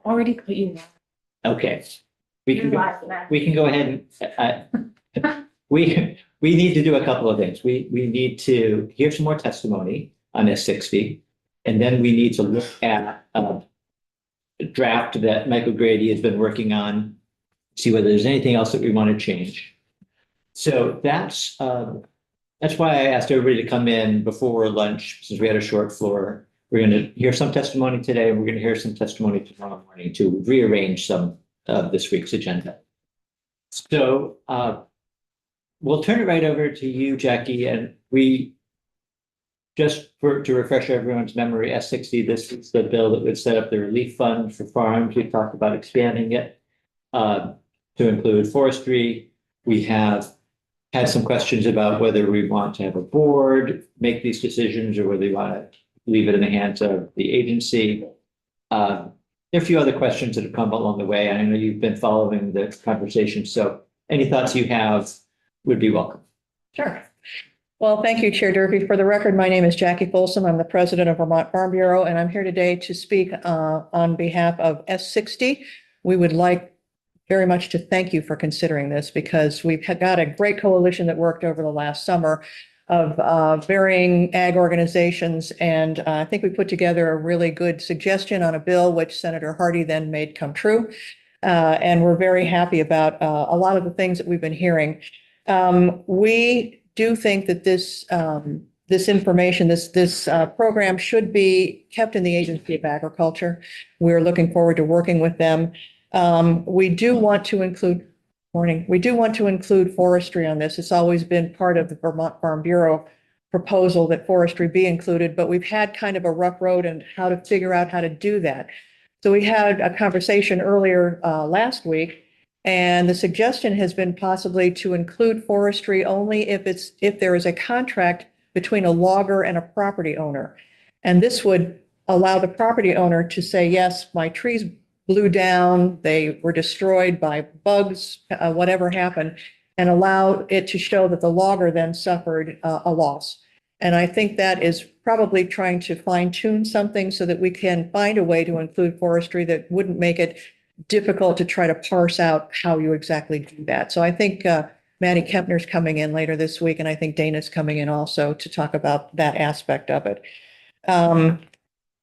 Already put you Okay. We can, live now. we can go ahead and, we need to do a couple of things. We need to hear some more testimony on S60. And then we need to look at a draft that Michael Grady has been working on, see whether there's anything else that we want to change. So that's why I asked everybody to come in before lunch, since we had a short floor. We're going to hear some testimony today, and we're going to hear some testimony tomorrow morning to rearrange some of this week's agenda. So we'll turn it right over to you, Jackie, and we just to refresh everyone's memory, S60, this is the bill that would set up the relief fund for farms. We talked about expanding it to include forestry. We have had some questions about whether we want to have a board make these decisions or whether we want to leave it in the hands of the agency. There are a few other questions that have come along the way. I know you've been following the conversation, so any thoughts you have would be welcome. Sure. Well, thank you, Chair Durkee. For the record, my name is Jackie Folsom. I'm the president of Vermont Farm Bureau, and I'm here today to speak on behalf of S60. We would like very much to thank you for considering this because we've got a great coalition that worked over the last summer of varying ag organizations. And I think we put together a really good suggestion on a bill, which Senator Hardy then made come true. And we're very happy about a lot of the things that we've been hearing. We do think that this information, this program should be kept in the Agency of Agriculture. We're looking forward to working with them. We do want to include forestry on this. It's always been part of the Vermont Farm Bureau proposal that forestry be included, but we've had kind of a rough road and how to figure out how to do that. So we had a conversation earlier last week, and the suggestion has been possibly to include forestry only if there is a contract between a logger and a property owner. And this would allow the property owner to say, yes, my trees blew down, they were destroyed by bugs, whatever happened, and allow it to show that the logger then suffered a loss. And I think that is probably trying to fine tune something so that we can find a way to include forestry that wouldn't make it difficult to try to parse out how you exactly do that. So I think Maddie Kempner's coming in later this week, and I think Dana's coming in also to talk about that aspect of it.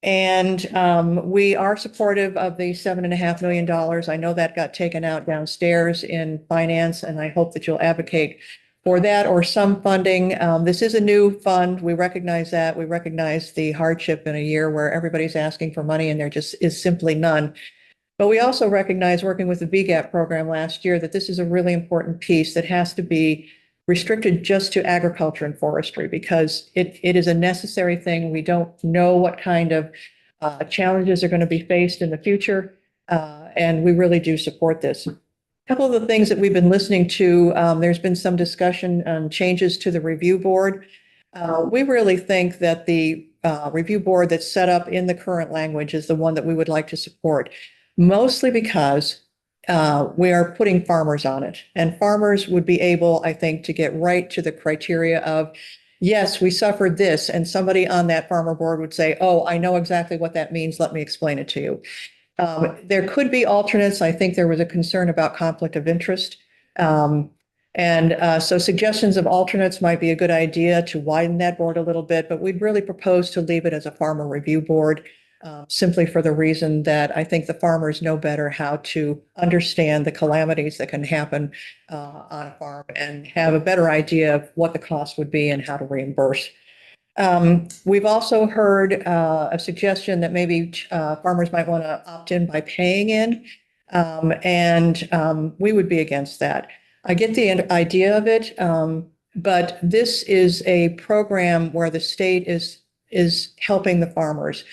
We are supportive of the $7.5 million. I know that got taken out downstairs in finance, and I hope that you'll advocate for that or some funding. This is a new fund. We recognize that. We recognize the hardship in a year where everybody's asking for money and there just is simply none. But we also recognize, working with the VGAP program last year, that this is a really important piece that has to be restricted just to agriculture and forestry because it is a necessary thing. We don't know what kind of challenges are going to be faced in the future, and we really do support this. A couple of the things that we've been listening to, there's been some discussion on changes to the review board. We really think that the review board that's set up in the current language is the one that we would like to support, mostly because we are putting farmers on it, and farmers would be able, I think, to get right to the criteria of, yes, we suffered this, and somebody on that farmer board would say, oh, I know exactly what that means. Let me explain it to you. There could be alternates. I think there was a concern about conflict of interest. So suggestions of alternates might be a good idea to widen that board a little bit, but we'd really propose to leave it as a farmer review board. Simply for the reason that I think the farmers know better how to understand the calamities that can happen on a farm and have a better idea of what the cost would be and how to reimburse. We've also heard a suggestion that maybe farmers might want to opt in by paying in, and we would be against that. I get the idea of it, but this is a program where the state is helping the farmers.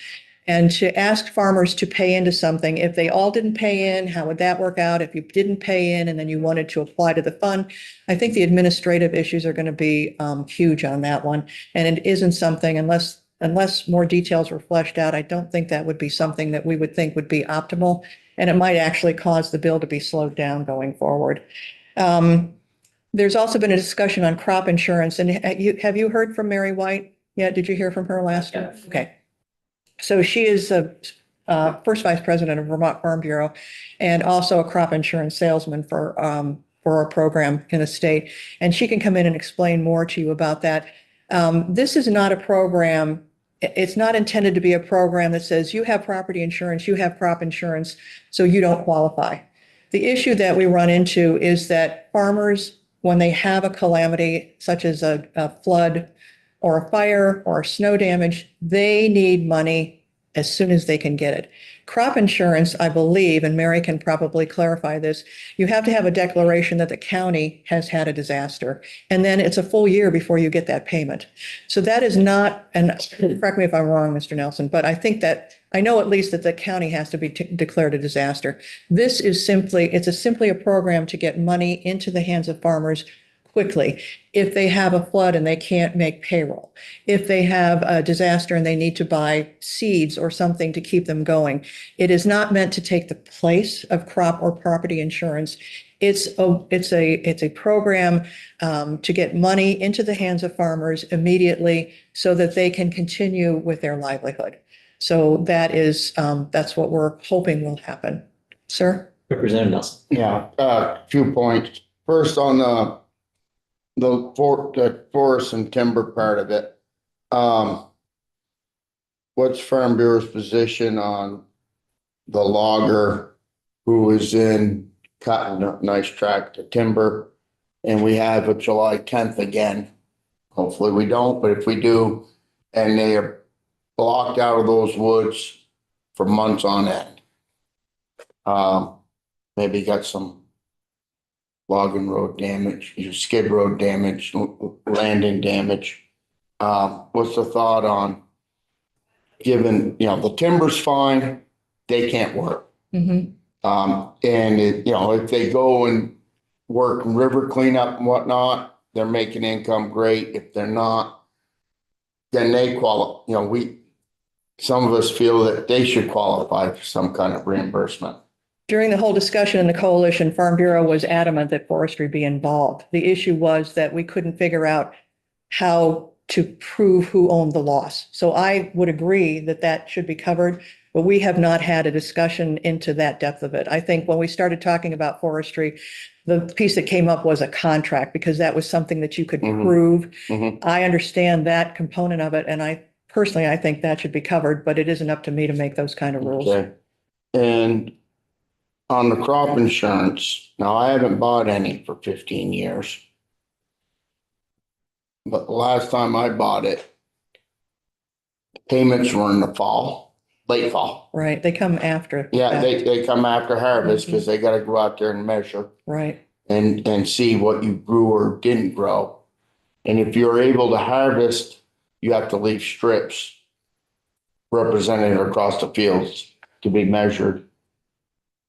And to ask farmers to pay into something, if they all didn't pay in, how would that work out? If you didn't pay in and then you wanted to apply to the fund, I think the administrative issues are going to be huge on that one. And it isn't something, unless more details were fleshed out, I don't think that would be something that we would think would be optimal. And it might actually cause the bill to be slowed down going forward. There's also been a discussion on crop insurance. And have you heard from Mary White yet? Did you hear from her last? Yes. Okay. So she is first vice president of Vermont Farm Bureau, and also a crop insurance salesman for our program in the state. And she can come in and explain more to you about that. This is not a program, it's not intended to be a program that says you have property insurance, you have crop insurance, so you don't qualify. The issue that we run into is that farmers, when they have a calamity such as a flood or a fire or snow damage, they need money as soon as they can get it. Crop insurance, I believe, and Mary can probably clarify this, you have to have a declaration that the county has had a disaster, and then it's a full year before you get that payment. So that is not, and correct me if I'm wrong, Mr. Nelson, but I think that, I know at least that the county has to be declared a disaster. This is simply, simply a program to get money into the hands of farmers quickly. If they have a flood and they can't make payroll, if they have a disaster and they need to buy seeds or something to keep them going. It is not meant to take the place of crop or property insurance. It's a program to get money into the hands of farmers immediately so that they can continue with their livelihood. So that's what we're hoping will happen. Sir? Representative Nelson. Yeah, few points. First on the forest and timber part of it. What's Farm Bureau's position on the logger who is in cutting a nice tract of timber? And we have a July 10th again. Hopefully we don't, but if we do, and they are blocked out of those woods for months on end. Maybe got some logging road damage, skid road damage, landing damage. What's the thought on given, the timber's fine, they can't work. Mm-hmm. And if they go and work river cleanup and whatnot, they're making income great. If they're not, then they qualify, some of us feel that they should qualify for some kind of reimbursement. During the whole discussion in the coalition, Farm Bureau was adamant that forestry be involved. The issue was that we couldn't figure out how to prove who owned the loss. So I would agree that that should be covered, but we have not had a discussion into that depth of it. I think when we started talking about forestry, the piece that came up was a contract because that was something that you could prove. I understand that component of it, and I think that should be covered, but it isn't up to me to make those kind of rules. Okay. And on the crop insurance, now I haven't bought any for 15 years. But the last time I bought it, payments were in the fall, late fall. Right, they come after. Yeah, that. they come after harvest because they gotta go out there and measure Right, and see what you grew or didn't grow. And if you're able to harvest, you have to leave strips represented across the fields to be measured.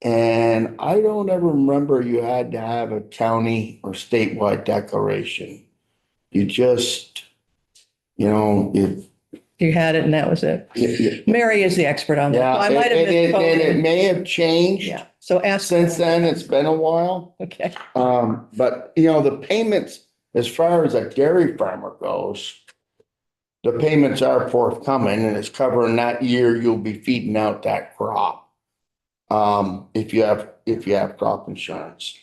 And I don't ever remember you had to have a county or statewide declaration. You just, if. you had it and that was it. Mary is the expert on that. Yeah, I might have and it misspoken. may have changed. Yeah, so ask. Since then, it's been a while. Okay, But the payments, as far as a dairy farmer goes, the payments are forthcoming and it's covering that year you'll be feeding out that crop. If you have crop insurance.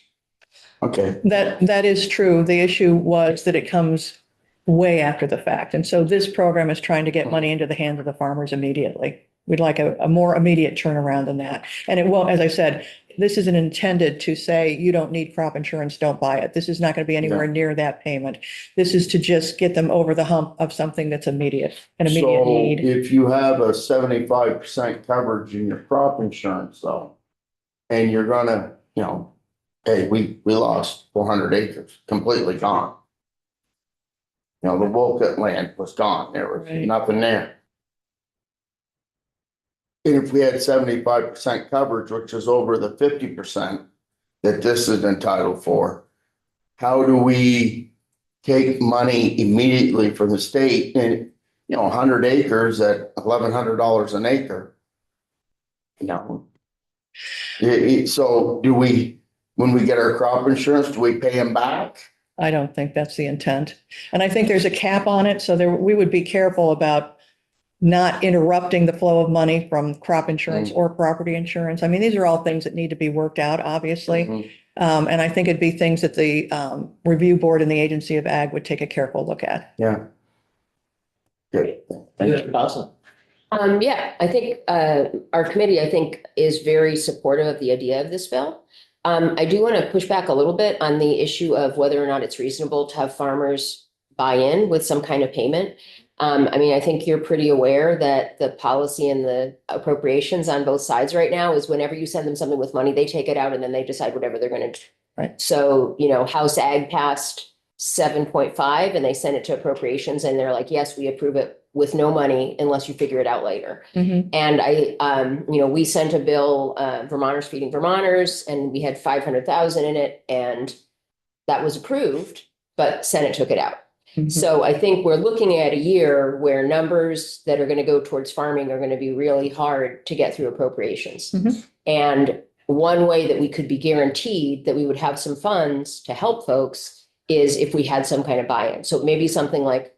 Okay. that is true. The issue was that it comes way after the fact. And so this program is trying to get money into the hands of the farmers immediately. We'd like a more immediate turnaround than that. And it won't, as I said, this isn't intended to say you don't need crop insurance, don't buy it. This is not going to be anywhere near that payment. This is to just get them over the hump of something that's an immediate need. So if you have a 75% coverage in your crop insurance though, and you're gonna, hey, we lost 400 acres, completely gone. The Wolcott land was gone. There was Right. nothing there. And if we had 75% coverage, which is over the 50% that this is entitled for, how do we take money immediately from the state and, 100 acres at $1,100 an acre? So do we, when we get our crop insurance, do we pay them back? I don't think that's the intent. And I think there's a cap on it. So we would be careful about not interrupting the flow of money from crop insurance or property insurance. I mean, these are all things that need to be worked out, obviously. Mhm. And I think it'd be things that the review board and the Agency of Ag would take a careful look at. Yeah. Good. Awesome. Yeah, I think, our committee, I think, is very supportive of the idea of this bill. I do want to push back a little bit on the issue of whether or not it's reasonable to have farmers buy in with some kind of payment. I mean, I think you're pretty aware that the policy and the appropriations on both sides right now is whenever you send them something with money, they take it out and then they decide whatever they're going to do. Right. So, House Ag passed 7.5 and they sent it to appropriations and they're like, yes, we approve it with no money unless you figure it out later. Mhm. And we sent a bill, Vermonters Feeding Vermonters, and we had 500,000 in it and that was approved, but Senate took it out. Mhm. So I think we're looking at a year where numbers that are going to go towards farming are going to be really hard to get through appropriations. Mhm. And one way that we could be guaranteed that we would have some funds to help folks is if we had some kind of buy-in. So maybe something like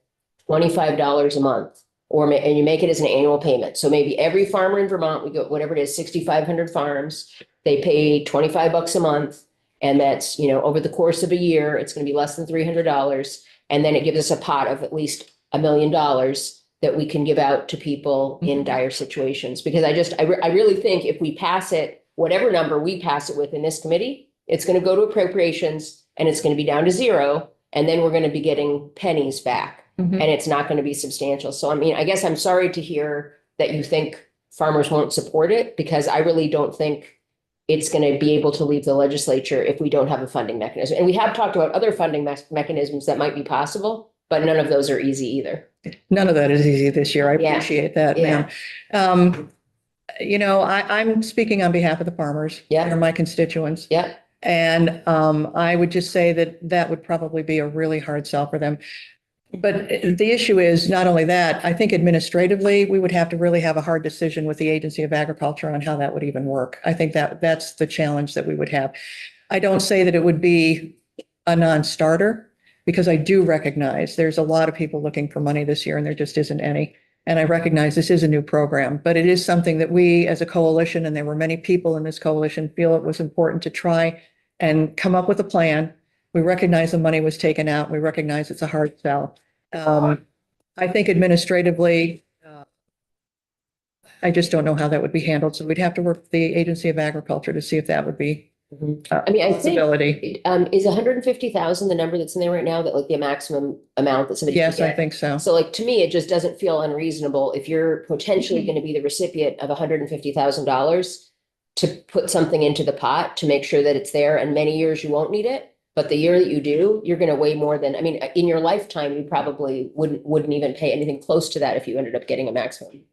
$25 a month, and you make it as an annual payment. So maybe every farmer in Vermont, we go, whatever it is, 6,500 farms, they pay $25 a month. And that's, over the course of a year, it's going to be less than $300. And then it gives us a pot of at least $1 million that we can give out to people in dire situations. Because I really think if we pass it, whatever number we pass it with in this committee, it's going to go to appropriations and it's going to be down to zero. And then we're going to be getting pennies back Mhm. and it's not going to be substantial. So, I mean, I guess I'm sorry to hear that you think farmers won't support it because I really don't think it's going to be able to leave the legislature if we don't have a funding mechanism. And we have talked about other funding mechanisms that might be possible, but none of those are easy either. None of that is easy this year. I Yeah. appreciate that, Yeah. ma'am. I'm speaking on behalf of the farmers. Yeah. They're my constituents. Yeah. And I would just say that would probably be a really hard sell for them. But the issue is not only that, I think administratively, we would have to really have a hard decision with the Agency of Agriculture on how that would even work. I think that's the challenge that we would have. I don't say that it would be a non-starter because I do recognize there's a lot of people looking for money this year and there just isn't any. And I recognize this is a new program, but it is something that we as a coalition, and there were many people in this coalition, feel it was important to try and come up with a plan. We recognize the money was taken out. We recognize it's a hard sell. I think administratively, I just don't know how that would be handled. So we'd have to work with the Agency of Agriculture to see if that would be I mean, I a think, possibility. is 150,000 the number that's in there right now, that like the maximum amount that somebody can Yes, I get? think so. So like, to me, it just doesn't feel unreasonable if you're potentially going to be the recipient of $150,000 to put something into the pot to make sure that it's there, and many years you won't need it. But the year that you do, you're going to weigh more than, I mean, in your lifetime, you probably wouldn't even pay anything close to that if you ended up getting a maximum.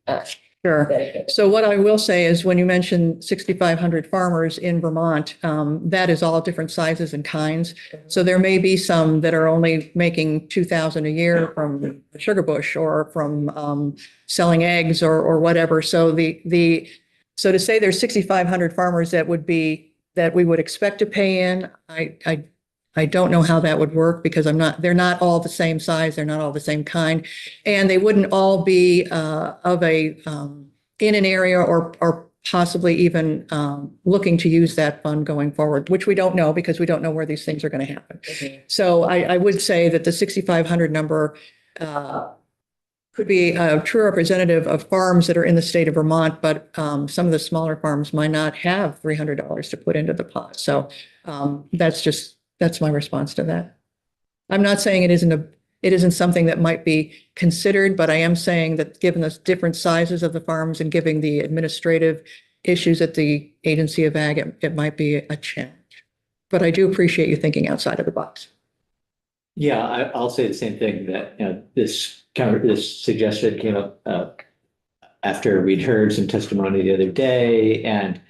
Sure. benefit. So what I will say is when you mentioned 6,500 farmers in Vermont, that is all different sizes and kinds. So there may be some that are only making 2,000 a year from sugar bush or from selling eggs or whatever. So so to say there's 6,500 farmers that we would expect to pay in, I don't know how that would work because they're not all the same size. They're not all the same kind. And they wouldn't all be in an area or possibly even looking to use that fund going forward, which we don't know because we don't know where these things are going to happen. So I would say that the 6,500 number could be a true representative of farms that are in the state of Vermont, but some of the smaller farms might not have $300 to put into the pot. So that's my response to that. I'm not saying it isn't something that might be considered, but I am saying that given the different sizes of the farms and giving the administrative issues at the Agency of Ag, it might be a challenge. But I do appreciate you thinking outside of the box. Yeah, I'll say the same thing that, this suggestion came up after we'd heard some testimony the other day, and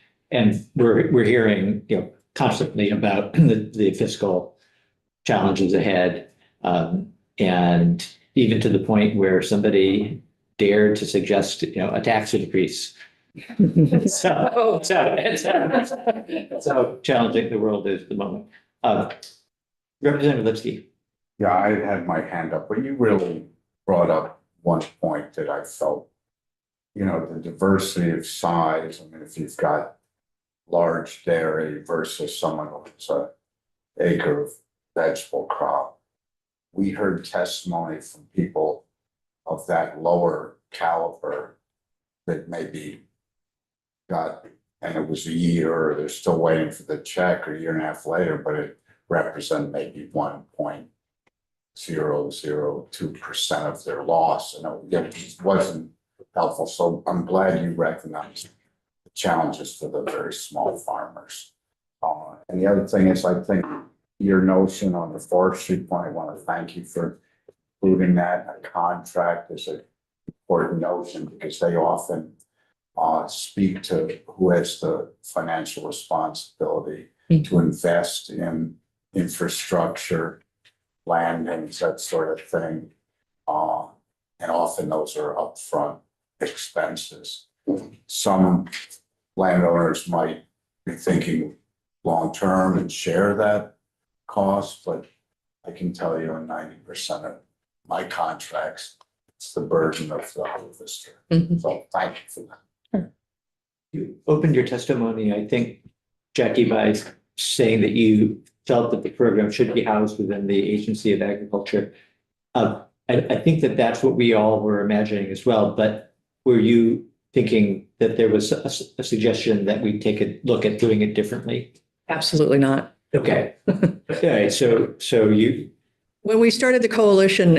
we're hearing, constantly about the fiscal challenges ahead. And even to the point where somebody dared to suggest, a tax increase. So challenging the world is at the moment. Representative Lipsky. Yeah, I had my hand up, but you really brought up one point that I felt you know, the diversity of size. I mean, if you've got large dairy versus someone who's a acre of vegetable crop. We heard testimony from people of that lower caliber that maybe got, and it was a year, or they're still waiting for the check, or a year and a half later, but it represented maybe 1.002% of their loss, and it wasn't helpful. So I'm glad you recognize the challenges for the very small farmers. And the other thing is, I think your notion on the forestry point, I want to thank you for including that. A contract is an important notion because they often speak to who has the financial responsibility to invest in infrastructure, landings, that sort of thing. And often those are upfront expenses. Some landowners might be thinking long-term and share that cost, but I can tell you in 90% of my contracts, it's the burden of the harvester. So thank you for that. You opened your testimony, I think, Jackie, by saying that you felt that the program should be housed within the Agency of Agriculture. I think that that's what we all were imagining as well, but were you thinking that there was a suggestion that we take a look at doing it differently? Absolutely not. Okay. Okay, so you, When we started the coalition,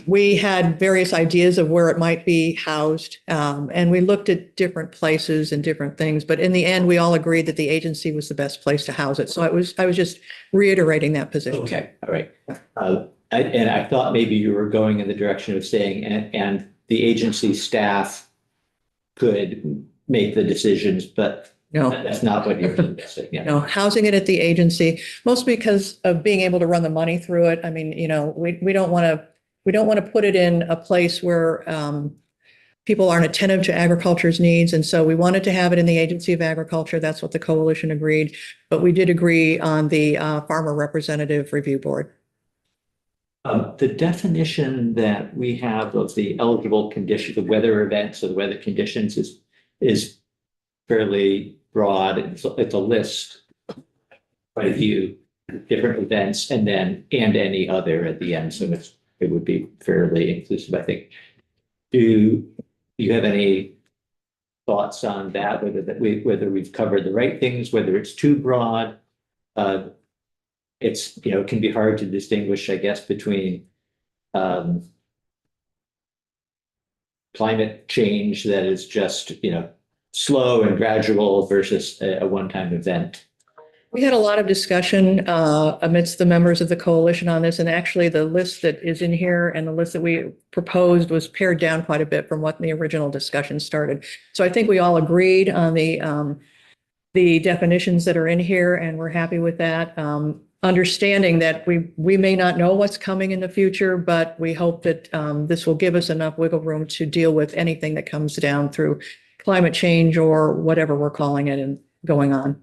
we had various ideas of where it might be housed. And we looked at different places and different things, but in the end, we all agreed that the agency was the best place to house it. So I was just reiterating that position. okay, all right. And I thought maybe you were going in the direction of saying, and the agency staff could make the decisions, but No. that's not what you're suggesting. Yeah. No, housing it at the agency, mostly because of being able to run the money through it. I mean, you know, we don't want to put it in a place where people aren't attentive to agriculture's needs. And so we wanted to have it in the Agency of Agriculture. That's what the coalition agreed. But we did agree on the Farmer Representative Review Board. The definition that we have of the eligible condition, the weather events or the weather conditions is fairly broad. It's a list, quite a few different events, and then any other at the end. So it would be fairly inclusive, I think. Do you have any thoughts on that? Whether we've covered the right things, whether it's too broad? It's, you know, it can be hard to distinguish, I guess, between climate change that is just, you know, slow and gradual versus a one-time event. We had a lot of discussion amidst the members of the coalition on this, and actually the list that is in here and the list that we proposed was pared down quite a bit from what the original discussion started. So I think we all agreed on the definitions that are in here, and we're happy with that. Understanding that we may not know what's coming in the future, but we hope that this will give us enough wiggle room to deal with anything that comes down through climate change or whatever we're calling it and going on.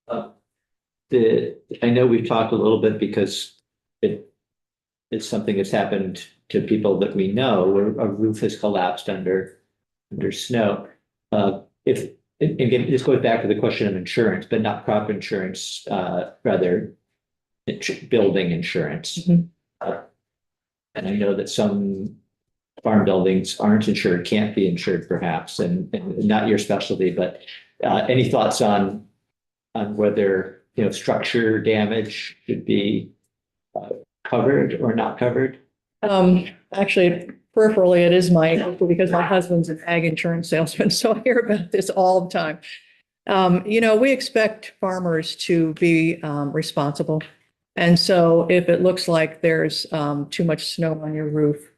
I know we've talked a little bit because it's something that's happened to people that we know, where a roof has collapsed under snow. Again, this goes back to the question of insurance, but not crop insurance, rather building insurance. Mhm. And I know that some farm buildings aren't insured, can't be insured perhaps, and not your specialty, but any thoughts on whether, you know, structure damage should be covered or not covered? Actually, peripherally, it is because my husband's an ag insurance salesman, so I hear about this all the time. You know, we expect farmers to be responsible. And so if it looks like there's too much snow on your roof,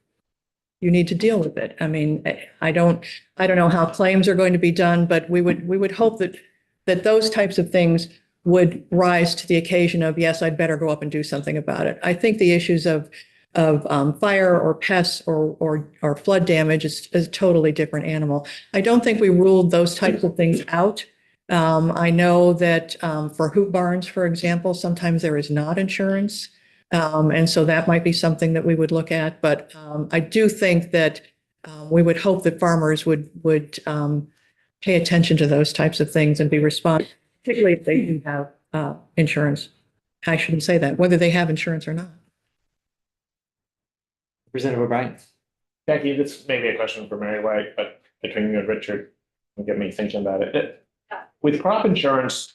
you need to deal with it. I mean, I don't know how claims are going to be done, but we would hope that those types of things would rise to the occasion of, yes, I'd better go up and do something about it. I think the issues of fire or pests or flood damage is a totally different animal. I don't think we ruled those types of things out. I know that for hoop barns, for example, sometimes there is not insurance. And so that might be something that we would look at. But I do think that we would hope that farmers would pay attention to those types of things and be responsive, particularly if they do have insurance. I shouldn't say that, whether they have insurance or not. Representative O'Brien. Becky, this may be a question for Mary White, but between you and Richard, will get me thinking about it. With crop insurance,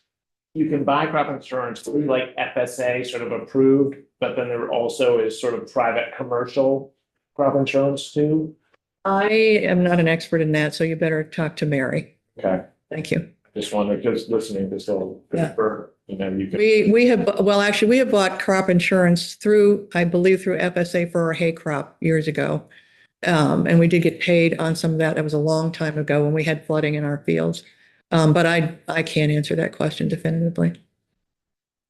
you can buy crop insurance through like FSA sort of approved, but then there also is sort of private commercial crop insurance too. I am not an expert in that, so you better talk to Mary. Okay, Thank you. just wanted, just listening to still, Yeah. you know, you could. We have, well, actually, we have bought crop insurance through, I believe, through FSA for our hay crop years ago. And we did get paid on some of that. That was a long time ago when we had flooding in our fields. But I can't answer that question definitively.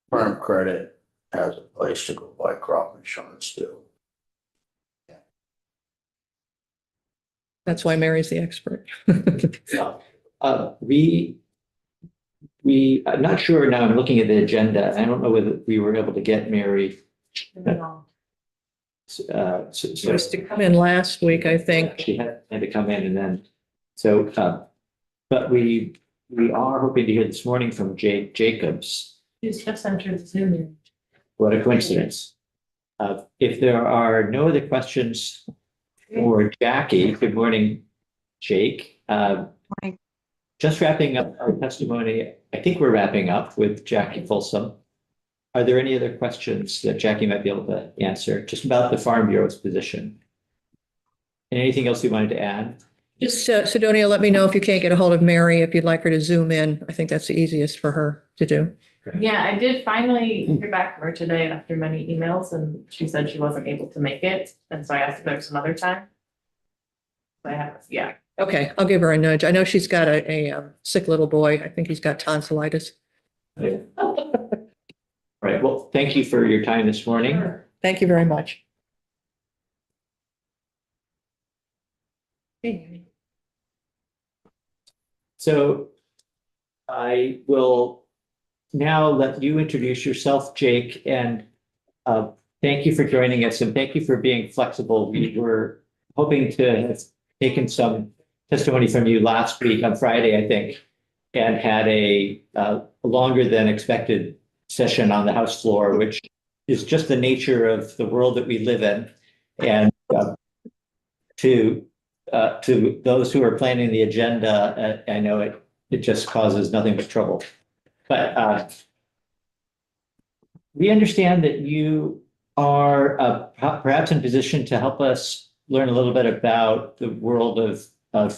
Farm Credit has a place to go buy crop insurance too. That's why Mary's the expert. I'm not sure now, I'm looking at the agenda. I don't know whether we were able to get Mary. She was to come in last week, I think. She had to come in and then, so, but we are hoping to hear this morning from Jake Jacobs. She's just entered the Zoom in. What a coincidence. If there are no other questions for Jackie, good morning, Jake. Just wrapping up our testimony. I think we're wrapping up with Jackie Folsom. Are there any other questions that Jackie might be able to answer just about the Farm Bureau's position? And anything else you wanted to add? Just, Sidonia, let me know if you can't get a hold of Mary, if you'd like her to Zoom in. I think that's the easiest for her to do. Yeah, I did finally hear back from her today after many emails, and she said she wasn't able to make it, and so I asked if there was some other time. So I have, yeah. Okay, I'll give her a nudge. I know she's got a sick little boy. I think he's got tonsillitis. Right. Well, thank you for your time this morning. Thank you very much. So I will now let you introduce yourself, Jake, and thank you for joining us and thank you for being flexible. We were hoping to have taken some testimony from you last week on Friday, I think, and had a longer than expected session on the House floor, which is just the nature of the world that we live in. And to those who are planning the agenda, I know it just causes nothing but trouble. But we understand that you are perhaps in position to help us learn a little bit about the world of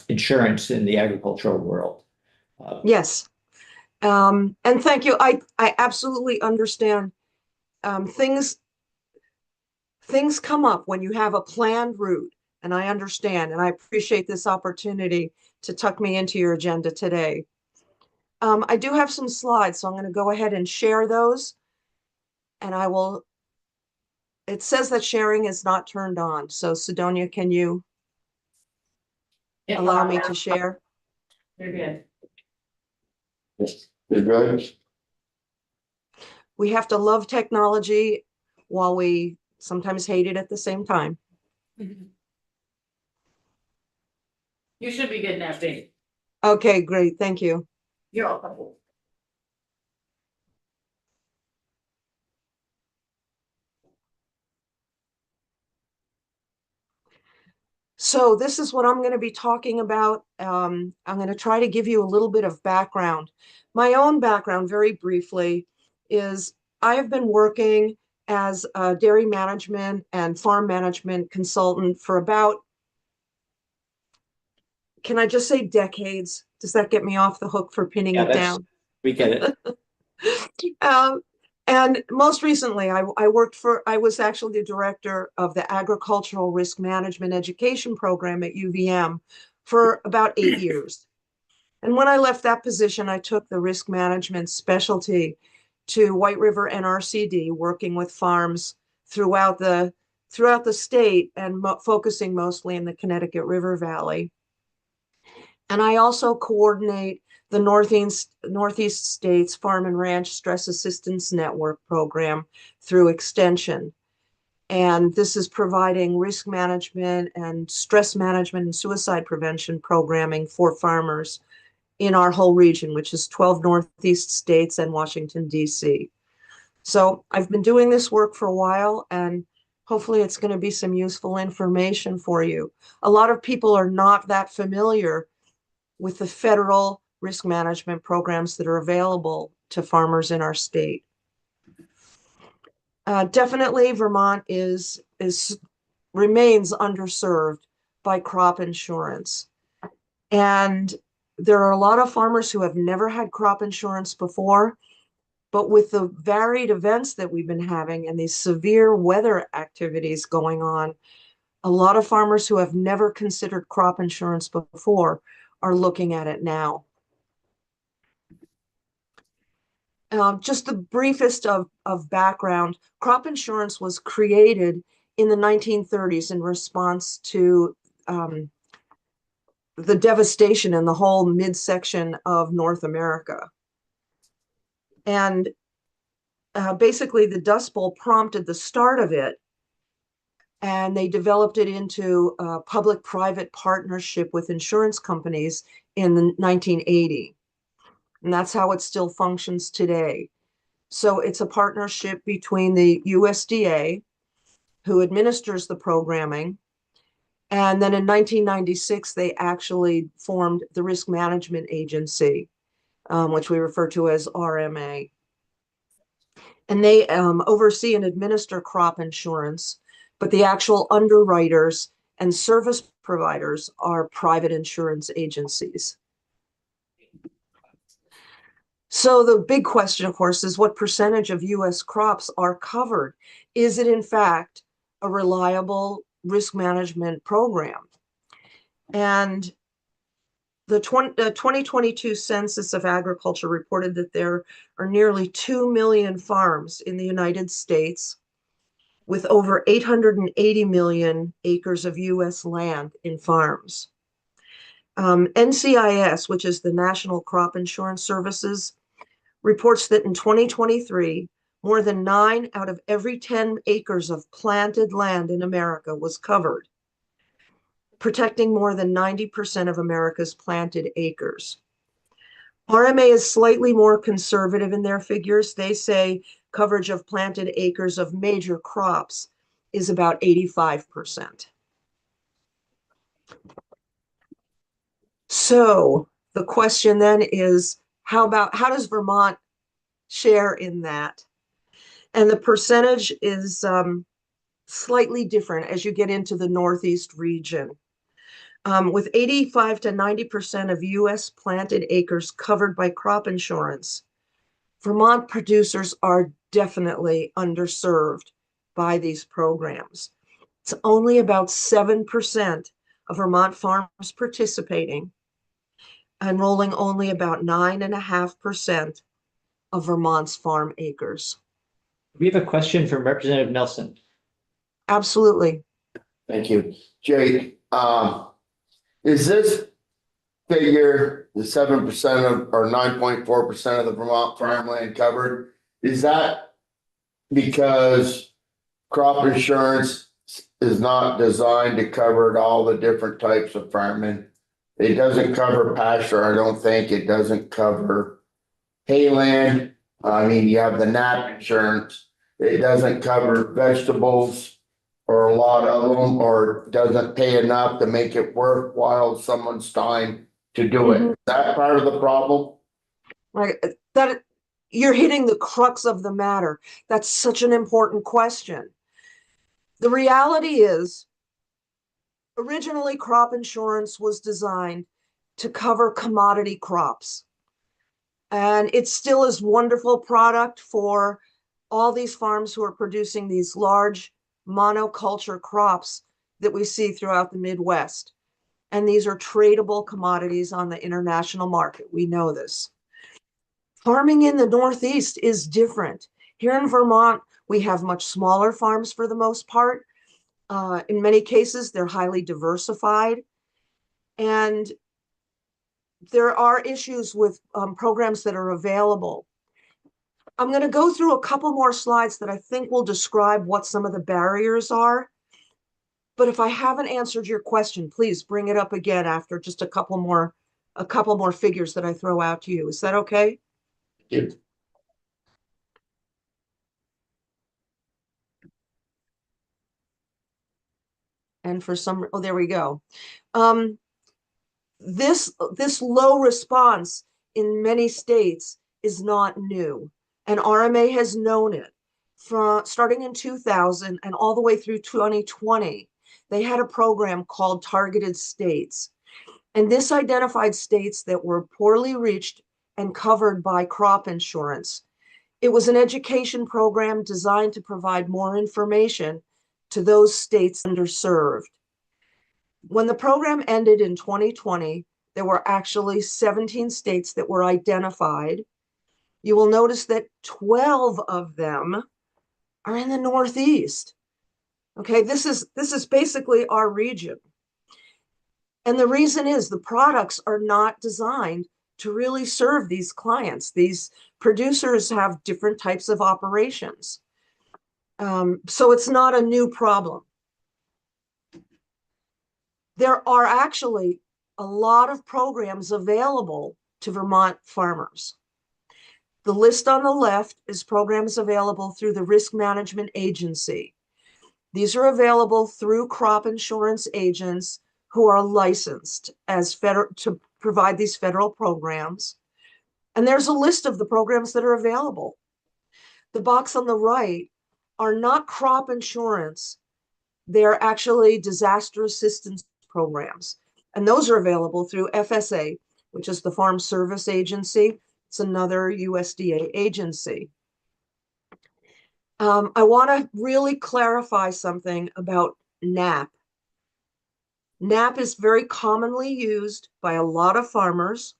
insurance in the agricultural world. Yes. And thank you. I absolutely understand. Things come up when you have a planned route, and I understand, and I appreciate this opportunity to tuck me into your agenda today. I do have some slides, so I'm going to go ahead and share those. And it says that sharing is not turned on. So Sidonia, can you allow me to share? You're good. You're good? We have to love technology while we sometimes hate it at the same time. You should be good now, Jane. Okay, great. Thank you. You're welcome. So this is what I'm going to be talking about. I'm going to try to give you a little bit of background. My own background, very briefly, is I have been working as a dairy management and farm management consultant for about, can I just say decades? Does that get me off the hook for pinning it down? We get it. And most recently, I was actually the director of the Agricultural Risk Management Education Program at UVM for about 8 years. And when I left that position, I took the risk management specialty to White River NRCD, working with farms throughout the state and focusing mostly in the Connecticut River Valley. And I also coordinate the Northeast States Farm and Ranch Stress Assistance Network program through Extension. And this is providing risk management and stress management and suicide prevention programming for farmers in our whole region, which is 12 Northeast states and Washington, D.C. So I've been doing this work for a while, and hopefully it's going to be some useful information for you. A lot of people are not that familiar with the federal risk management programs that are available to farmers in our state. Definitely Vermont remains underserved by crop insurance. And there are a lot of farmers who have never had crop insurance before, but with the varied events that we've been having and these severe weather activities going on, a lot of farmers who have never considered crop insurance before are looking at it now. Just the briefest of background, crop insurance was created in the 1930s in response to the devastation in the whole midsection of North America. And basically the Dust Bowl prompted the start of it, and they developed it into a public-private partnership with insurance companies in the 1980. And that's how it still functions today. So it's a partnership between the USDA, who administers the programming, and then in 1996, they actually formed the Risk Management Agency, which we refer to as RMA. And they oversee and administer crop insurance, but the actual underwriters and service providers are private insurance agencies. So the big question, of course, is what percentage of US crops are covered? Is it in fact a reliable risk management program? And the 2022 Census of Agriculture reported that there are nearly 2 million farms in the United States, with over 880 million acres of US land in farms. NCIS, which is the National Crop Insurance Services, reports that in 2023, more than 9 out of every 10 acres of planted land in America was covered, protecting more than 90% of America's planted acres. RMA is slightly more conservative in their figures. They say coverage of planted acres of major crops is about 85%. So the question then is, how does Vermont share in that? And the percentage is slightly different as you get into the Northeast region. With 85 to 90% of US planted acres covered by crop insurance, Vermont producers are definitely underserved by these programs. It's only about 7% of Vermont farms participating, enrolling only about 9.5% of Vermont's farm acres. We have a question from Representative Nelson. Absolutely. Thank you. Jake, is this figure, the 7% of, or 9.4% of the Vermont farmland covered, is that because crop insurance is not designed to cover all the different types of farming? It doesn't cover pasture, I don't think. It doesn't cover hayland. I mean, you have the NAP insurance. It doesn't cover vegetables or a lot of them, or doesn't pay enough to make it worthwhile someone's time to do it. Is that part of the problem? Right. That you're hitting the crux of the matter. That's such an important question. The reality is, originally crop insurance was designed to cover commodity crops. And it still is a wonderful product for all these farms who are producing these large monoculture crops that we see throughout the Midwest. And these are tradable commodities on the international market. We know this. Farming in the Northeast is different. Here in Vermont, we have much smaller farms for the most part. In many cases, they're highly diversified. And there are issues with programs that are available. I'm going to go through a couple more slides that I think will describe what some of the barriers are. But if I haven't answered your question, please bring it up again after just a couple more figures that I throw out to you. Is that okay? If And for some, oh, there we go. This low response in many states is not new, and RMA has known it from starting in 2000 and all the way through 2020. They had a program called Targeted States, and this identified states that were poorly reached and covered by crop insurance. It was an education program designed to provide more information to those states underserved. When the program ended in 2020, there were actually 17 states that were identified. You will notice that 12 of them are in the Northeast. Okay, this is basically our region. And the reason is the products are not designed to really serve these clients. These producers have different types of operations. So it's not a new problem. There are actually a lot of programs available to Vermont farmers. The list on the left is programs available through the Risk Management Agency. These are available through crop insurance agents who are licensed as to provide these federal programs. And there's a list of the programs that are available. The box on the right are not crop insurance. They're actually disaster assistance programs. And those are available through FSA, which is the Farm Service Agency. It's another USDA agency. I want to really clarify something about NAP. NAP is very commonly used by a lot of farmers.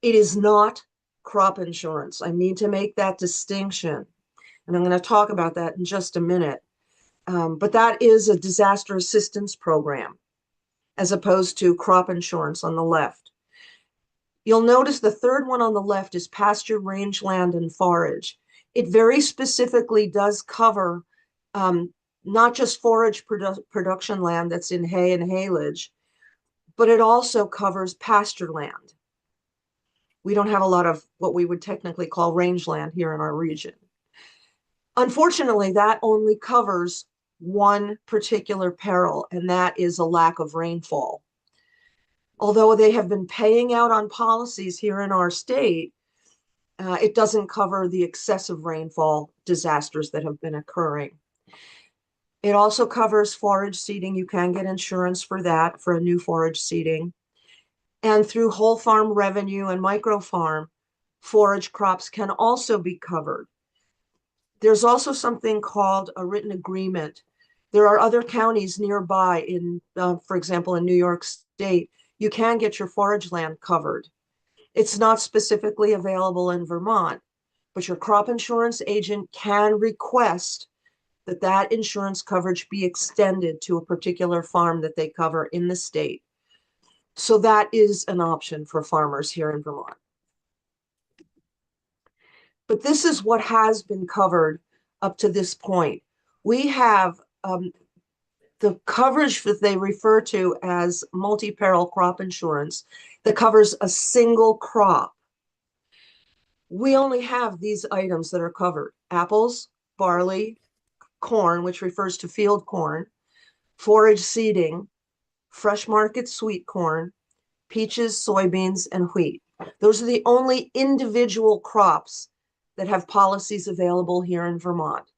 It is not crop insurance. I need to make that distinction. And I'm going to talk about that in just a minute. But that is a disaster assistance program, as opposed to crop insurance on the left. You'll notice the third one on the left is pasture, rangeland, and forage. It very specifically does cover not just forage production land that's in hay and haylage, but it also covers pasture land. We don't have a lot of what we would technically call rangeland here in our region. Unfortunately, that only covers one particular peril, and that is a lack of rainfall. Although they have been paying out on policies here in our state, it doesn't cover the excessive rainfall disasters that have been occurring. It also covers forage seeding. You can get insurance for that, for a new forage seeding. And through whole farm revenue and micro farm, forage crops can also be covered. There's also something called a written agreement. There are other counties nearby in, for example, in New York State, you can get your forage land covered. It's not specifically available in Vermont, but your crop insurance agent can request that that insurance coverage be extended to a particular farm that they cover in the state. So that is an option for farmers here in Vermont. But this is what has been covered up to this point. We have the coverage that they refer to as multi-peril crop insurance that covers a single crop. We only have these items that are covered: apples, barley, corn, which refers to field corn, forage seeding, fresh market sweet corn, peaches, soybeans, and wheat. Those are the only individual crops that have policies available here in Vermont.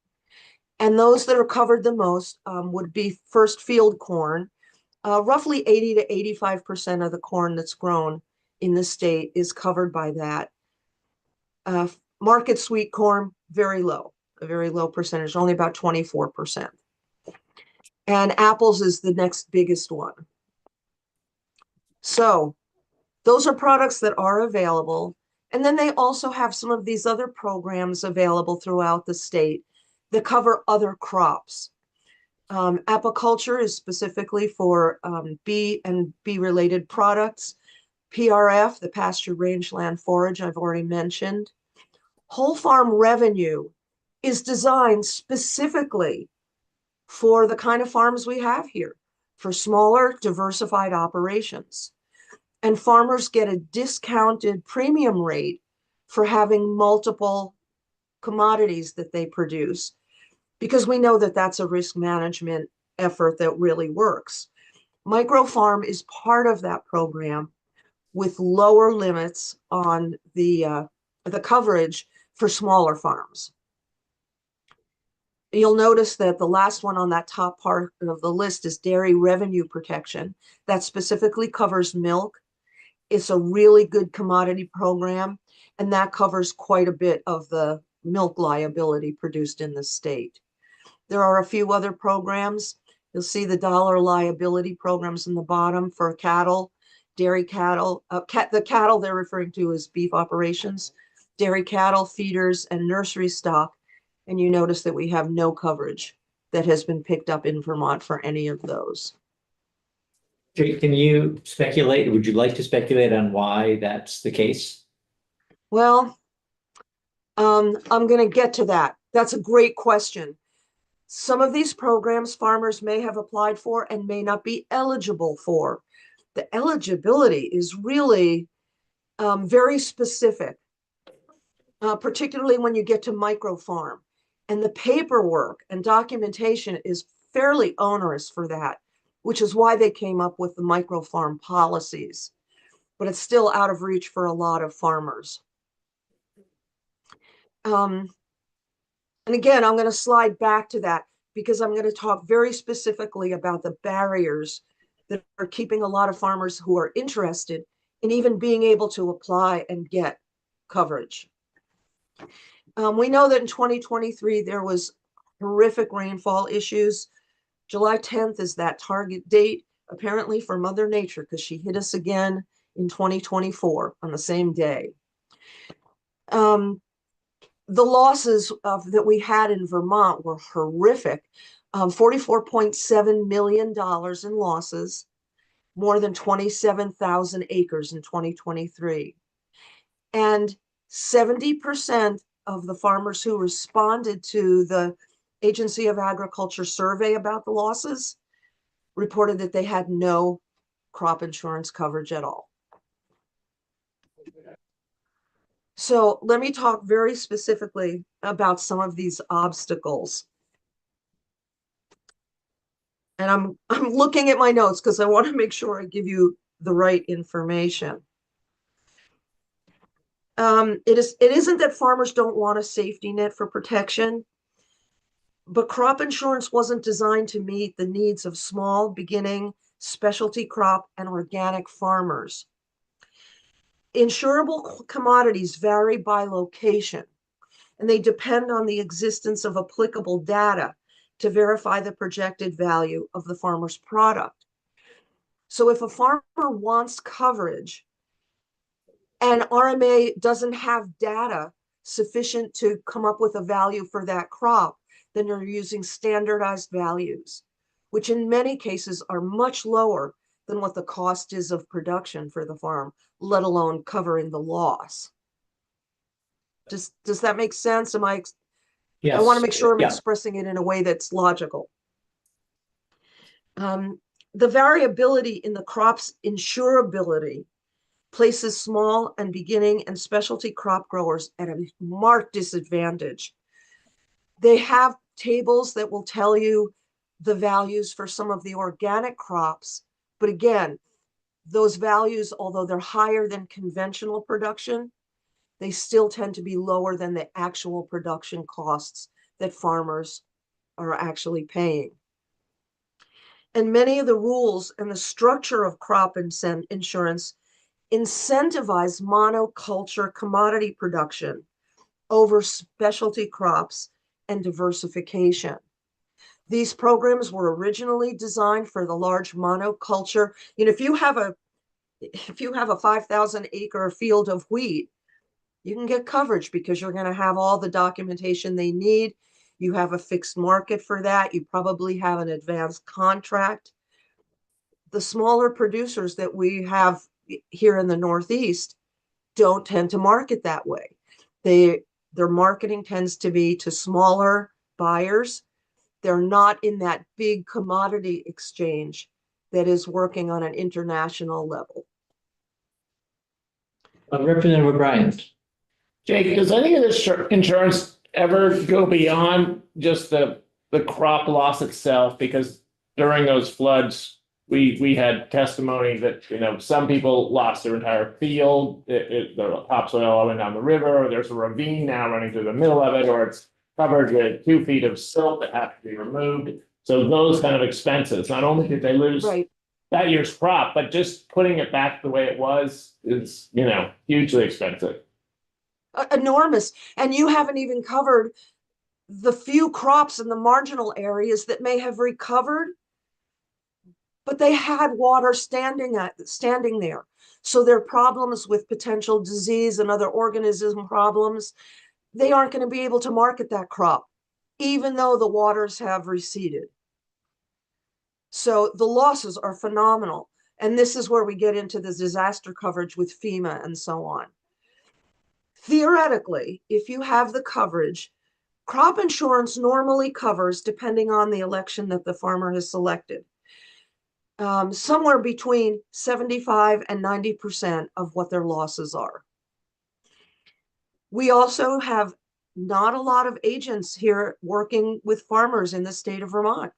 And those that are covered the most would be first field corn. Roughly 80 to 85% of the corn that's grown in the state is covered by that. Market sweet corn, very low, a very low percentage, only about 24%. And apples is the next biggest one. So those are products that are available. And then they also have some of these other programs available throughout the state that cover other crops. Apiculture is specifically for bee and bee-related products. PRF, the pasture rangeland forage, I've already mentioned. Whole farm revenue is designed specifically for the kind of farms we have here, for smaller, diversified operations. And farmers get a discounted premium rate for having multiple commodities that they produce, because we know that that's a risk management effort that really works. Microfarm is part of that program with lower limits on the coverage for smaller farms. You'll notice that the last one on that top part of the list is dairy revenue protection. That specifically covers milk. It's a really good commodity program, and that covers quite a bit of the milk liability produced in the state. There are a few other programs. You'll see the dollar liability programs in the bottom for cattle, dairy cattle. The cattle they're referring to as beef operations, dairy cattle, feeders, and nursery stock. And you notice that we have no coverage that has been picked up in Vermont for any of those. Can you speculate? Would you like to speculate on why that's the case? Well, I'm going to get to that. That's a great question. Some of these programs farmers may have applied for and may not be eligible for. The eligibility is really very specific, particularly when you get to microfarm. And the paperwork and documentation is fairly onerous for that, which is why they came up with the microfarm policies. But it's still out of reach for a lot of farmers. And again, I'm going to slide back to that because I'm going to talk very specifically about the barriers that are keeping a lot of farmers who are interested in even being able to apply and get coverage. We know that in 2023, there was horrific rainfall issues. July 10th is that target date, apparently for Mother Nature, because she hit us again in 2024 on the same day. The losses that we had in Vermont were horrific. $44.7 million in losses, more than 27,000 acres in 2023. And 70% of the farmers who responded to the Agency of Agriculture survey about the losses reported that they had no crop insurance coverage at all. So let me talk very specifically about some of these obstacles. And I'm looking at my notes because I want to make sure I give you the right information. It isn't that farmers don't want a safety net for protection, but crop insurance wasn't designed to meet the needs of small, beginning, specialty crop and organic farmers. Insurable commodities vary by location, and they depend on the existence of applicable data to verify the projected value of the farmer's product. So if a farmer wants coverage and RMA doesn't have data sufficient to come up with a value for that crop, then they're using standardized values, which in many cases are much lower than what the cost is of production for the farm, let alone covering the loss. Does that make sense? Yes. I want to make sure I'm Yeah. expressing it in a way that's logical. The variability in the crop's insurability places small and beginning and specialty crop growers at a marked disadvantage. They have tables that will tell you the values for some of the organic crops, but again, those values, although they're higher than conventional production, they still tend to be lower than the actual production costs that farmers are actually paying. And many of the rules and the structure of crop insurance incentivize monoculture commodity production over specialty crops and diversification. These programs were originally designed for the large monoculture. You know, if you have a 5,000 acre field of wheat, you can get coverage because you're going to have all the documentation they need. You have a fixed market for that. You probably have an advanced contract. The smaller producers that we have here in the Northeast don't tend to market that way. They Their marketing tends to be to smaller buyers. They're not in that big commodity exchange that is working on an international level. Representative O'Brien. Jake, does any of this insurance ever go beyond just the crop loss itself? Because during those floods, we had testimony that, you know, some people lost their entire field. The topsoil went down the river, or there's a ravine now running through the middle of it, or it's covered with 2 feet of silt that have to be removed. So those kind of expenses, not only did they lose Right. that year's crop, but just putting it back the way it was is, you know, hugely expensive. Enormous. And you haven't even covered the few crops in the marginal areas that may have recovered, but they had water standing there. So there are problems with potential disease and other organism problems. They aren't going to be able to market that crop, even though the waters have receded. So the losses are phenomenal. And this is where we get into the disaster coverage with FEMA and so on. Theoretically, if you have the coverage, crop insurance normally covers, depending on the election that the farmer has selected, somewhere between 75 and 90% of what their losses are. We also have not a lot of agents here working with farmers in the state of Vermont.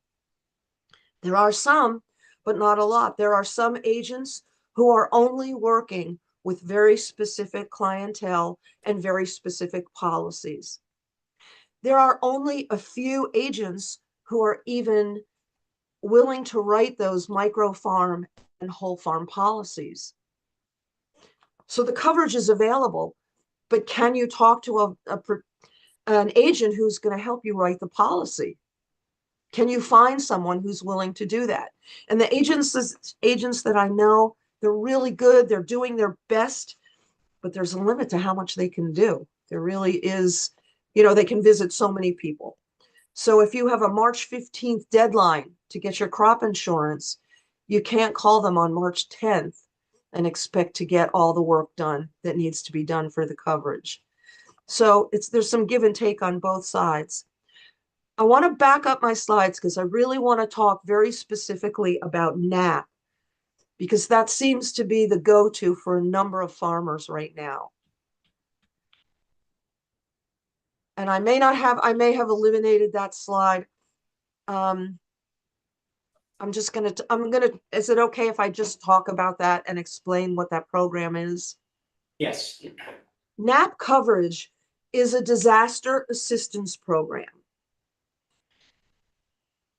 There are some, but not a lot. There are some agents who are only working with very specific clientele and very specific policies. There are only a few agents who are even willing to write those micro farm and whole farm policies. So the coverage is available, but can you talk to an agent who's going to help you write the policy? Can you find someone who's willing to do that? And the agents that I know, they're really good. They're doing their best, but there's a limit to how much they can do. There really is, you know, they can visit so many people. So if you have a March 15th deadline to get your crop insurance, you can't call them on March 10th and expect to get all the work done that needs to be done for the coverage. So there's some give and take on both sides. I want to back up my slides because I really want to talk very specifically about NAP, because that seems to be the go-to for a number of farmers right now. And I may have eliminated that slide. Is it okay if I just talk about that and explain what that program is? Yes. NAP coverage is a disaster assistance program.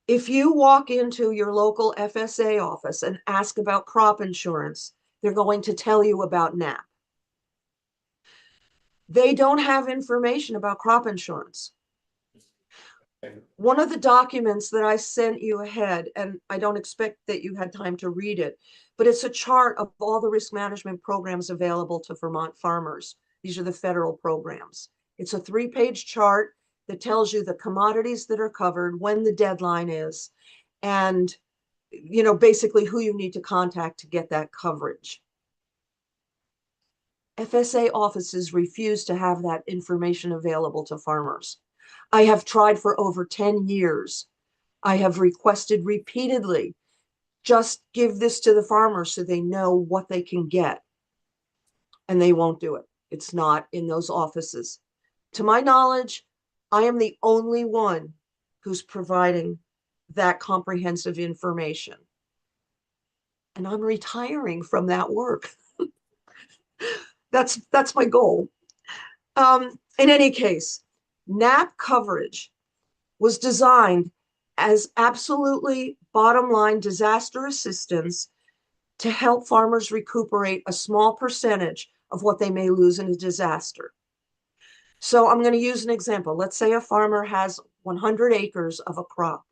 If you walk into your local FSA office and ask about crop insurance, they're going to tell you about NAP. They don't have information about crop insurance. One of the documents that I sent you ahead, and I don't expect that you had time to read it, but it's a chart of all the risk management programs available to Vermont farmers. These are the federal programs. It's a 3-page chart that tells you the commodities that are covered, when the deadline is, and, you know, basically who you need to contact to get that coverage. FSA offices refuse to have that information available to farmers. I have tried for over 10 years. I have requested repeatedly, just give this to the farmers so they know what they can get. And they won't do it. It's not in those offices. To my knowledge, I am the only one who's providing that comprehensive information. And I'm retiring from that work. That's my goal. In any case, NAP coverage was designed as absolutely bottom line disaster assistance to help farmers recuperate a small percentage of what they may lose in a disaster. So I'm going to use an example. Let's say a farmer has 100 acres of a crop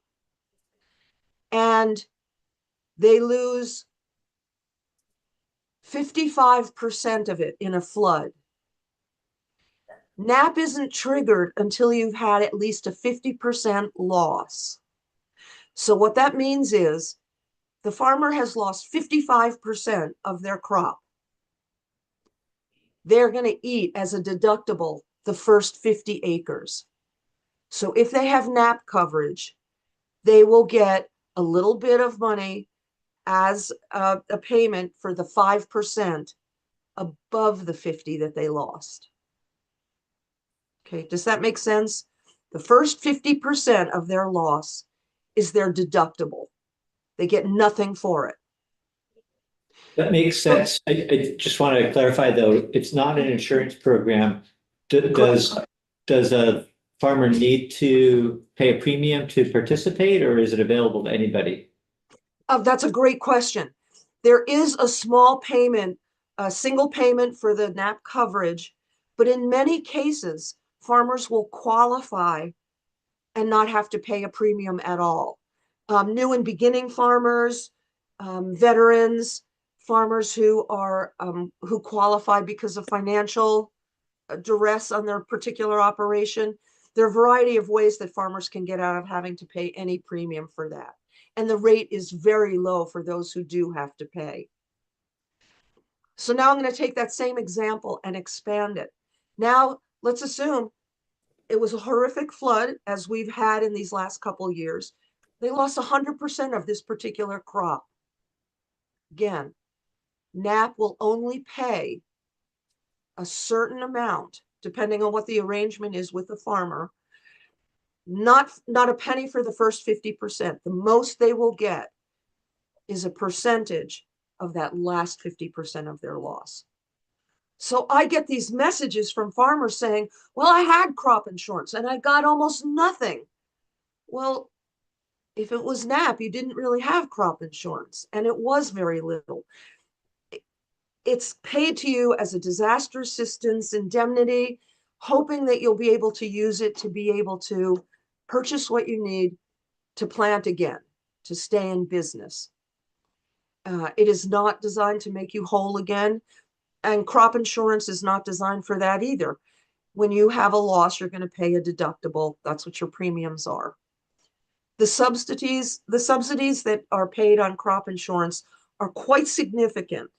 and they lose 55% of it in a flood. NAP isn't triggered until you've had at least a 50% loss. So what that means is the farmer has lost 55% of their crop. They're going to eat as a deductible the first 50 acres. So if they have NAP coverage, they will get a little bit of money as a payment for the 5% above the 50 that they lost. Okay, does that make sense? The first 50% of their loss is their deductible. They get nothing for it. That makes sense. I just want to clarify though, it's not an insurance program. Does a farmer need to pay a premium to participate, or is it available to anybody? That's a great question. There is a small payment, a single payment for the NAP coverage, but in many cases, farmers will qualify and not have to pay a premium at all. New and beginning farmers, veterans, farmers who are who qualify because of financial duress on their particular operation. There are a variety of ways that farmers can get out of having to pay any premium for that. And the rate is very low for those who do have to pay. So now I'm going to take that same example and expand it. Now, let's assume it was a horrific flood, as we've had in these last couple of years. They lost 100% of this particular crop. Again, NAP will only pay a certain amount, depending on what the arrangement is with the farmer, not a penny for the first 50%. The most they will get is a percentage of that last 50% of their loss. So I get these messages from farmers saying, well, I had crop insurance and I got almost nothing. Well, if it was NAP, you didn't really have crop insurance, and it was very little. It's paid to you as a disaster assistance indemnity, hoping that you'll be able to use it to be able to purchase what you need to plant again, to stay in business. It is not designed to make you whole again. And crop insurance is not designed for that either. When you have a loss, you're going to pay a deductible. That's what your premiums are. The subsidies that are paid on crop insurance are quite significant.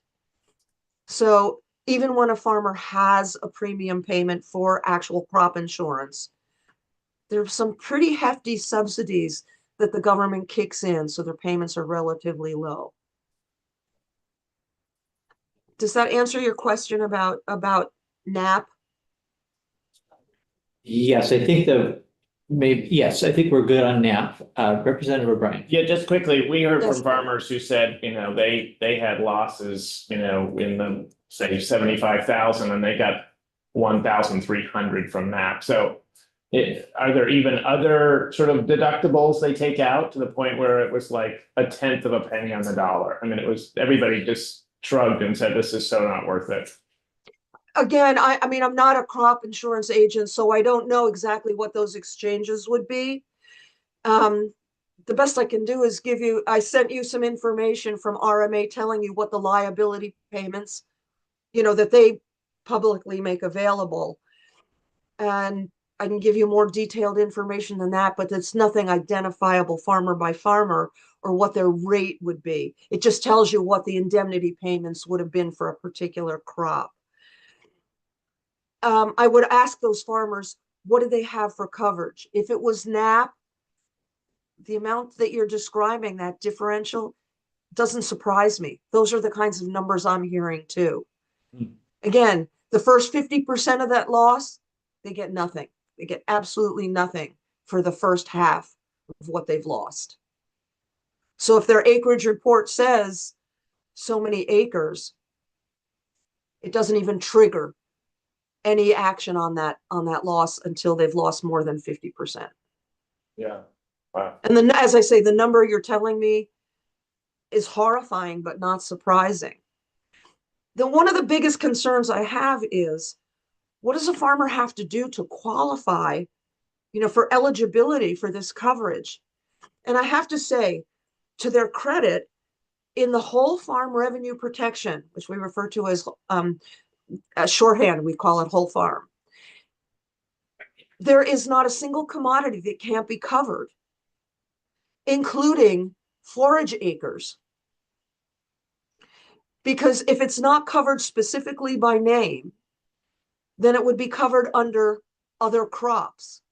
So even when a farmer has a premium payment for actual crop insurance, there's some pretty hefty subsidies that the government kicks in, so their payments are relatively low. Does that answer your question about NAP? Yes, I think I think we're good on NAP. Representative O'Brien. Yeah, just quickly, we heard Yes. from farmers who said, they had losses, in the, say, 75,000, and they got 1,300 from NAP. So are there even other sort of deductibles they take out to the point where it was like a tenth of a penny on the dollar? I mean, everybody just shrugged and said, this is so not worth it. Again, I mean, I'm not a crop insurance agent, so I don't know exactly what those exchanges would be. The best I can do is I sent you some information from RMA telling you what the liability payments, that they publicly make available. And I can give you more detailed information than that, but it's nothing identifiable farmer by farmer or what their rate would be. It just tells you what the indemnity payments would have been for a particular crop. I would ask those farmers, what do they have for coverage? If it was NAP, the amount that you're describing, that differential, doesn't surprise me. Those are the kinds of numbers I'm hearing too. Again, the first 50% of that loss, they get nothing. They get absolutely nothing for the first half of what they've lost. So if their acreage report says so many acres, it doesn't even trigger any action on that loss until they've lost more than 50%. Yeah. Wow. And then, as I say, the number you're telling me is horrifying, but not surprising. One of the biggest concerns I have is, what does a farmer have to do to qualify, for eligibility for this coverage? And I have to say, to their credit, in the whole farm revenue protection, which we refer to as shorthand, we call it whole farm, there is not a single commodity that can't be covered, including forage acres. Because if it's not covered specifically by name, then it would be covered under other crops.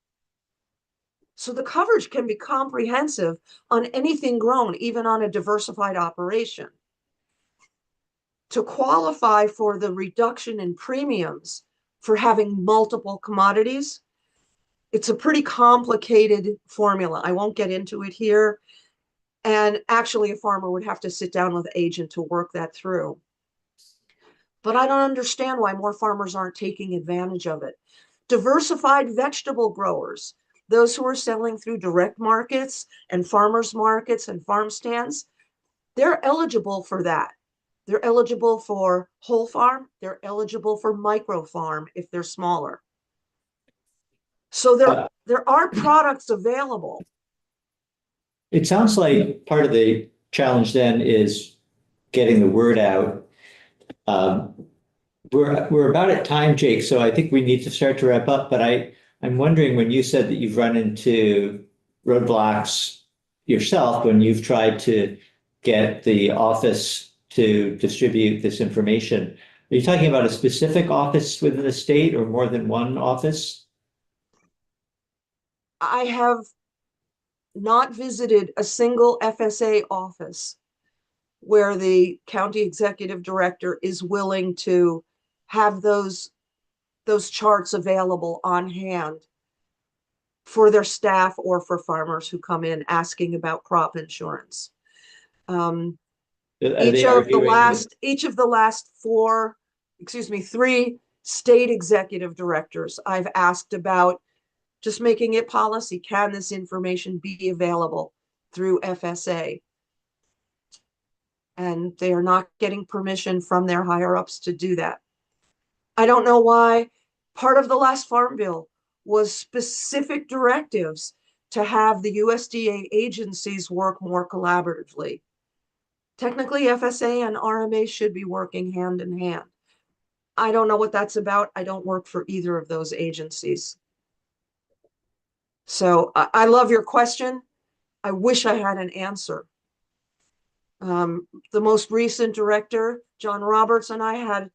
So the coverage can be comprehensive on anything grown, even on a diversified operation. To qualify for the reduction in premiums for having multiple commodities, it's a pretty complicated formula. I won't get into it here. And actually, a farmer would have to sit down with an agent to work that through. But I don't understand why more farmers aren't taking advantage of it. Diversified vegetable growers, those who are selling through direct markets and farmers markets and farm stands, they're eligible for that. They're eligible for whole farm. They're eligible for micro farm if they're smaller. So there are products available. It sounds like part of the challenge then is getting the word out. We're about at time, Jake, so I think we need to start to wrap up, but I'm wondering, when you said that you've run into roadblocks yourself when you've tried to get the office to distribute this information, are you talking about a specific office within the state or more than one office? I have not visited a single FSA office where the county executive director is willing to have those charts available on hand for their staff or for farmers who come in asking about crop insurance. Each of the last 3 state executive directors I've asked about just making it policy. Can this information be available through FSA? And they are not getting permission from their higher ups to do that. I don't know why. Part of the last Farm Bill was specific directives to have the USDA agencies work more collaboratively. Technically, FSA and RMA should be working hand in hand. I don't know what that's about. I don't work for either of those agencies. So I love your question. I wish I had an answer. The most recent director, John Roberts, and I had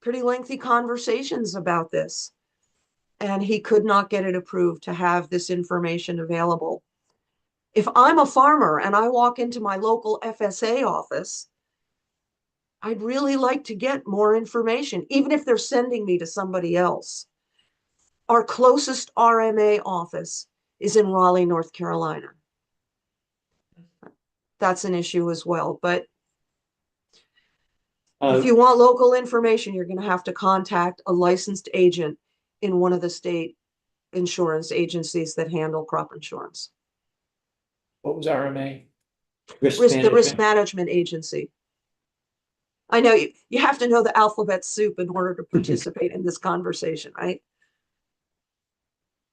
pretty lengthy conversations about this, and he could not get it approved to have this information available. If I'm a farmer and I walk into my local FSA office, I'd really like to get more information, even if they're sending me to somebody else. Our closest RMA office is in Raleigh, North Carolina. That's an issue as well. But if you want local information, you're going to have to contact a licensed agent in one of the state insurance agencies that handle crop insurance. What was RMA? The risk management agency. I know you have to know the alphabet soup in order to participate in this conversation, right?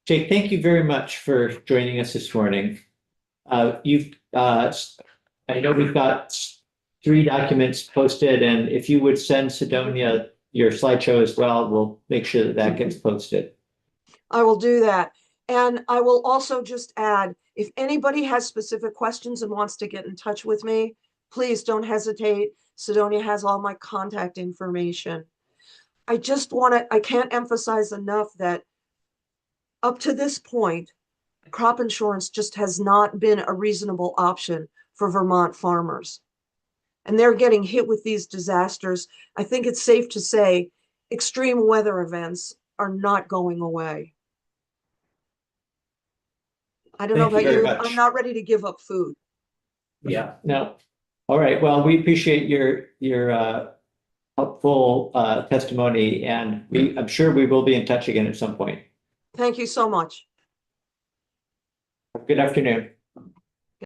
Jake, thank you very much for joining us this morning. I know we've got 3 documents posted, and if you would send Sidonia your slideshow as well, we'll make sure that that gets posted. I will do that. And I will also just add, if anybody has specific questions and wants to get in touch with me, please don't hesitate. Sidonia has all my contact information. I can't emphasize enough that up to this point, crop insurance just has not been a reasonable option for Vermont farmers. And they're getting hit with these disasters. I think it's safe to say extreme weather events are not going away. I don't know about you. I'm not ready to give up food. Yeah, no. All right. Well, we appreciate your helpful testimony, and I'm sure we will be in touch again at some point. Thank you so much. Good afternoon.